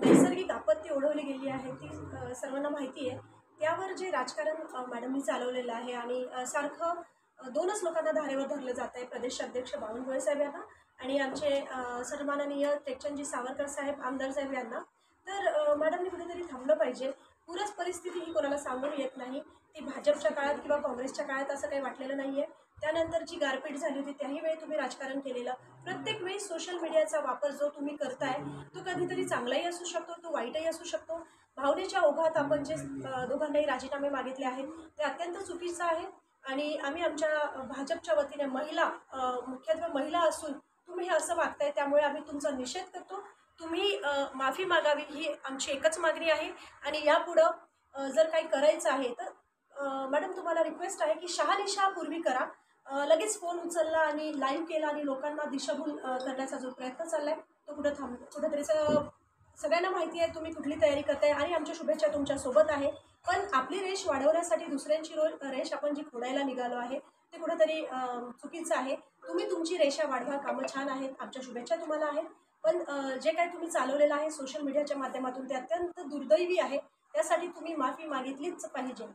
नैसर्गिक आपत्ती ओढवली गेली आहे ती सर्वांना माहिती आहे. त्यावर जे राजकारण मॅडमनी चालवलेलं आहे आणि सारखं दोनच लोकांना धारेवर धरलं जात आहे, प्रदेशाध्यक्ष बावनकुळे साहेब यांना आणि आमचे सन्माननीय टेकचंदजी सावरकर साहेब आमदार साहेब यांना. तर मॅडमनी कुठेतरी थांबलं पाहिजे. पूरच परिस्थिती ही कोणाला सांगून येत नाही. ती भाजपच्या काळात किंवा काँग्रेसच्या काळात असं काही वाटलेलं नाही आहे. त्यानंतर जी गारपीट झाली होती त्याही वेळी तुम्ही राजकारण केलेलं. प्रत्येक वेळी सोशल मीडियाचा वापर जो तुम्ही करताय तो कधीतरी चांगलाही असू शकतो, तो वाईटही असू शकतो. भावनेच्या ओघात आपण जे दोघांनाही राजीनामे मागितले आहेत ते अत्यंत चुकीचं आहे आणि आम्ही आमच्या भाजपच्या वतीने महिला मुख्यत्वे महिला असून तुम्ही हे असं वागताय त्यामुळे आम्ही तुमचा निषेध करतो. तुम्ही माफी मागावी ही आमची एकच मागणी आहे आणि यापुढं जर काही करायचं आहे तर मॅडम तुम्हाला रिक्वेस्ट आहे की शहानिशा पूर्वी करा. लगेच फोन उचलला आणि लाईव्ह केला आणि लोकांना दिशाभूल करण्याचा जो प्रयत्न चाललाय तो कुठेतरी सगळ्यांना माहिती आहे तुम्ही कुठली तयारी करताय आणि आमच्या शुभेच्छा तुमच्या सोबत आहे. पण आपली रेष वाढवण्यासाठी दुसऱ्यांची रेष आपण जी खोडायला निघालो आहे ते कुठेतरी चुकीचं आहे. तुम्ही तुमची रेषा वाढवा, कामं छान आहेत, आमच्या शुभेच्छा तुम्हाला आहेत. पण जे काही तुम्ही चालवलेलं आहे सोशल मीडियाच्या माध्यमातून ते अत्यंत दुर्दैवी आहे. त्यासाठी तुम्ही माफी मागितलीच पाहिजे.